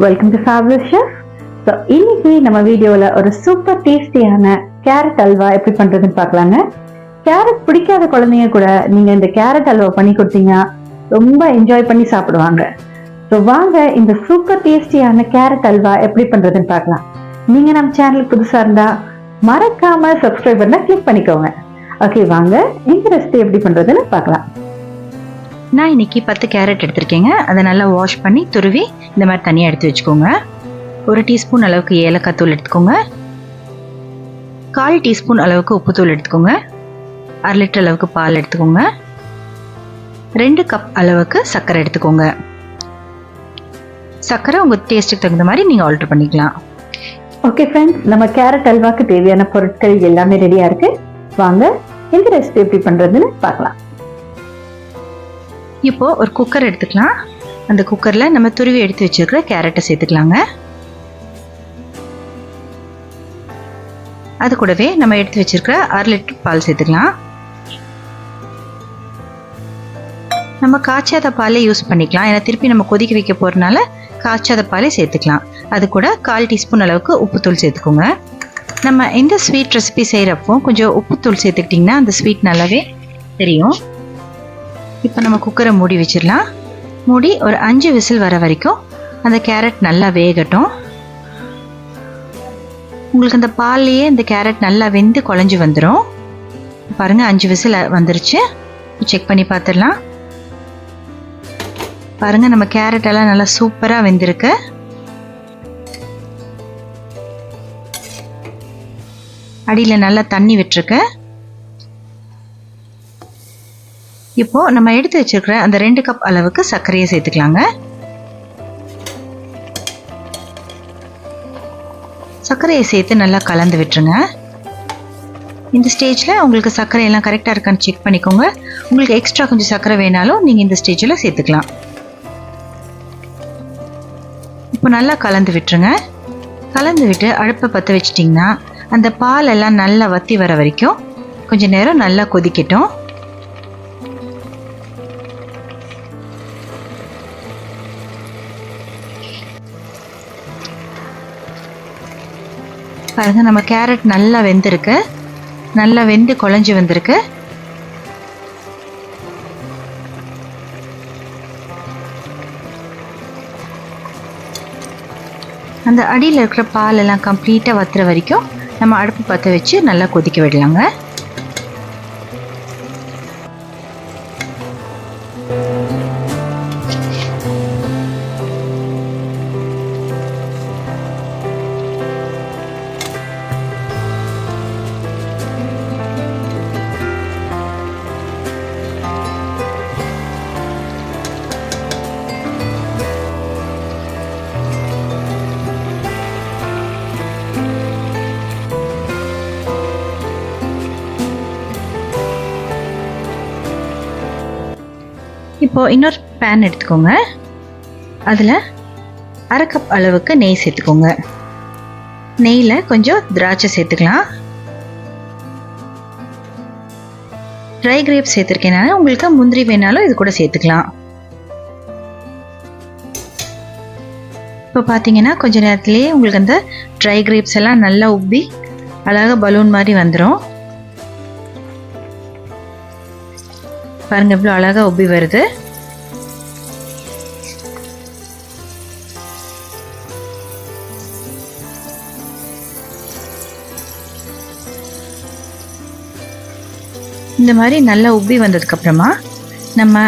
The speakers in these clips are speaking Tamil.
Welcome to fabulous chef. So இன்னைக்கு நம்ம வீடியோவில் ஒரு சூப்பர் டேஸ்டியான கேரட் அல்வா எப்படி பண்ணுறதுன்னு பார்க்கலாங்க. கேரட் பிடிக்காத குழந்தைங்க கூட நீங்கள் இந்த கேரட் அல்வா பண்ணி கொடுத்தீங்கன்னா ரொம்ப என்ஜாய் பண்ணி சாப்பிடுவாங்க. ஸோ வாங்க இந்த சூப்பர் டேஸ்டியான கேரட் அல்வா எப்படி பண்ணுறதுன்னு பார்க்கலாம். நீங்கள் நம்ம சேனலுக்கு புதுசாக இருந்தால் மறக்காமல் சப்ஸ்கிரைப் பண்ண கிளிக் பண்ணிக்கோங்க. ஓகே, வாங்க இந்த ரெசிபி எப்படி பண்ணுறதுன்னு பார்க்கலாம். நான் இன்னைக்கு 10 கேரட் எடுத்திருக்கேங்க. அதை நல்லா வாஷ் பண்ணி துருவி இந்த மாதிரி தனியாக எடுத்து வச்சுக்கோங்க. 1 டீஸ்பூன் அளவுக்கு ஏலக்காய் தூள் எடுத்துக்கோங்க. 1/4 டீஸ்பூன் அளவுக்கு உப்புத்தூள் எடுத்துக்கோங்க. 1/2 லிட்டர் அளவுக்கு பால் எடுத்துக்கோங்க. 2 கப் அளவுக்கு சர்க்கரை எடுத்துக்கோங்க. சர்க்கரை உங்கள் டேஸ்ட்டுக்கு தகுந்த மாதிரி நீங்கள் ஆல்டர் பண்ணிக்கலாம். ஓகே ஃப்ரெண்ட்ஸ், நம்ம கேரட் அல்வாக்கு தேவையான பொருட்கள் எல்லாமே ரெடியாக இருக்கு. வாங்க இந்த ரெசிபி எப்படி பண்ணுறதுன்னு பார்க்கலாம். இப்போ ஒரு குக்கர் எடுத்துக்கலாம். அந்த குக்கரில் நம்ம துருவி எடுத்து வச்சிருக்கிற கேரட்டை சேர்த்துக்கலாங்க. அது கூடவே நம்ம எடுத்து வச்சிருக்கிற 1/2 லிட்டர் பால் சேர்த்துக்கலாம். நம்ம காய்ச்சாத பாலே யூஸ் பண்ணிக்கலாம். ஏன்னா திருப்பி நம்ம கொதிக்க வைக்க போகிறதுனால காய்ச்சாத பாலே சேர்த்துக்கலாம். அது கூட 1/4 டீஸ்பூன் அளவுக்கு உப்புத்தூள் சேர்த்துக்கோங்க. நம்ம எந்த ஸ்வீட் ரெசிபி செய்கிறப்போ கொஞ்சம் உப்புத்தூள் சேர்த்துக்கிட்டிங்கன்னா அந்த ஸ்வீட் நல்லாவே தெரியும். இப்போ நம்ம குக்கரை மூடி வச்சிடலாம். மூடி ஒரு 5 விசில் வர வரைக்கும் அந்த கேரட் நல்லா வேகட்டும். உங்களுக்கு அந்த பால்லையே இந்த கேரட் நல்லா வெந்து குழஞ்சி வந்துடும். பாருங்கள், 5 விசில் வந்துருச்சு. செக் பண்ணி பார்த்துடலாம். பாருங்கள், நம்ம கேரட் எல்லாம் நல்லா சூப்பராக வெந்திருக்கு. அடியில் நல்லா தண்ணி விட்டுருக்கு. இப்போ நம்ம எடுத்து வச்சிருக்கிற அந்த 2 கப் அளவுக்கு சர்க்கரையை சேர்த்துக்கலாங்க. சர்க்கரையை சேர்த்து நல்லா கலந்து விட்டுருங்க. இந்த ஸ்டேஜில் உங்களுக்கு சர்க்கரை எல்லாம் கரெக்டாக இருக்கான்னு செக் பண்ணிக்கோங்க. உங்களுக்கு எக்ஸ்ட்ரா கொஞ்சம் சர்க்கரை வேணாலும் நீங்கள் இந்த ஸ்டேஜில் சேர்த்துக்கலாம். இப்போ நல்லா கலந்து விட்டுருங்க. கலந்து விட்டு அடுப்பை பற்ற வச்சிட்டிங்கன்னா அந்த பால் எல்லாம் நல்லா வற்றி வர வரைக்கும் கொஞ்சம் நேரம் நல்லா கொதிக்கட்டும். பாருங்க, நம்ம கேரட் நல்லா வெந்திருக்கு. நல்லா வெந்து குழஞ்சி வந்திருக்கு. அந்த அடியில் இருக்கிற பால் எல்லாம் கம்ப்ளீட்டாக வத்துற வரைக்கும் நம்ம அடுப்பு பற்ற வச்சு நல்லா கொதிக்க விடலாங்க. இப்போது இன்னொரு பேன் எடுத்துக்கோங்க. அதில் 1/2 கப் அளவுக்கு நெய் சேர்த்துக்கோங்க. நெய்யில் கொஞ்சம் திராட்சை சேர்த்துக்கலாம். ட்ரை கிரேப்ஸ் சேர்த்துருக்கேனால உங்களுக்கு முந்திரி வேணாலும் இது கூட சேர்த்துக்கலாம். இப்போ பார்த்தீங்கன்னா கொஞ்ச நேரத்துலேயே உங்களுக்கு அந்த ட்ரை கிரேப்ஸ் எல்லாம் நல்லா உப்பி அழகாக பலூன் மாதிரி வந்துடும். பாருங்க, எவ்வளோ அழகாக உப்பி வருது. இந்த மாதிரி நல்லா உப்பி வந்ததுக்கப்புறமா நம்ம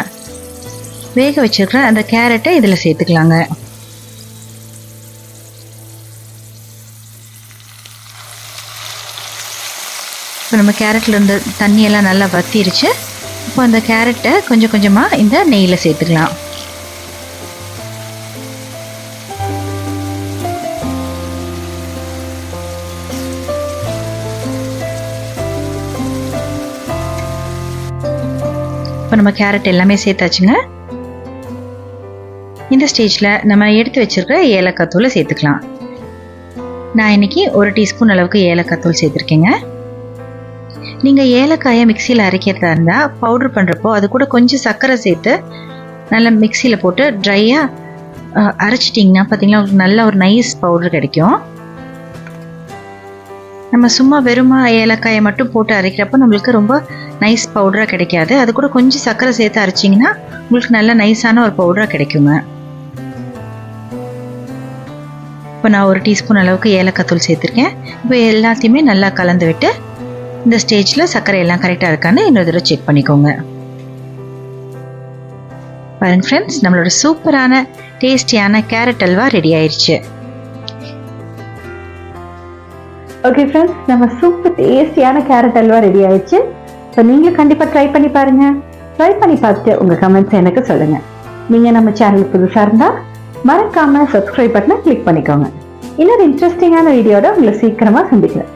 வேக வச்சிருக்கிற அந்த கேரட்டை இதில் சேர்த்துக்கலாங்க. இப்போ நம்ம கேரட்டில் இருந்த தண்ணியெல்லாம் நல்லா வத்திருச்சு. இப்போ அந்த கேரட்டை கொஞ்சம் கொஞ்சமாக இந்த நெய்யில் சேர்த்துக்கலாம். இப்போ நம்ம கேரட் எல்லாமே சேர்த்தாச்சுங்க. இந்த ஸ்டேஜில் நம்ம எடுத்து வச்சிருக்கிற ஏலக்காய் தூளை சேர்த்துக்கலாம். நான் இன்னைக்கு 1 டீஸ்பூன் அளவுக்கு ஏலக்காய் தூள் சேர்த்துருக்கேங்க. நீங்கள் ஏலக்காயை மிக்சியில் அரைக்கிறதா இருந்தால் பவுட்ரு பண்ணுறப்போ அது கூட கொஞ்சம் சர்க்கரை சேர்த்து நல்லா மிக்சியில் போட்டு ட்ரையாக அரைச்சிட்டிங்கன்னா பார்த்தீங்கன்னா உங்களுக்கு நல்ல ஒரு நைஸ் பவுடர் கிடைக்கும். நம்ம சும்மா வெறுமா ஏலக்காயை மட்டும் போட்டு அரைக்கிறப்போ நம்மளுக்கு ரொம்ப நைஸ் பவுடராக கிடைக்காது. அது கூட கொஞ்சம் சர்க்கரை சேர்த்து அரைச்சிங்கன்னா உங்களுக்கு நல்ல நைஸான ஒரு பவுடராக கிடைக்குங்க. இப்போ நான் 1 டீஸ்பூன் அளவுக்கு ஏலக்காய் தூள் சேர்த்துருக்கேன். இப்போ எல்லாத்தையுமே நல்லா கலந்து விட்டு இந்த ஸ்டேஜில் சர்க்கரை எல்லாம் கரெக்டாக இருக்கான்னு இன்னொரு தடவை செக் பண்ணிக்கோங்க. பாருங்க ஃப்ரெண்ட்ஸ், நம்மளோட சூப்பரான டேஸ்டியான கேரட் அல்வா ரெடி ஆயிடுச்சு. ஓகே ஃப்ரெண்ட்ஸ், நம்ம சூப்பர் டேஸ்டியான கேரட் அல்வா ரெடி ஆயிடுச்சு. ஸோ நீங்கள் கண்டிப்பாக ட்ரை பண்ணி பாருங்க. ட்ரை பண்ணி பார்த்துட்டு உங்கள் கமெண்ட்ஸ் எனக்கு சொல்லுங்க. நீங்கள் நம்ம சேனலுக்கு புதுசாக இருந்தால் மறக்காம சப்ஸ்கிரைப் பட்டனை கிளிக் பண்ணிக்கோங்க. இன்னொரு இன்ட்ரெஸ்டிங்கான வீடியோட உங்களை சீக்கிரமாக சந்திக்கிறேன்.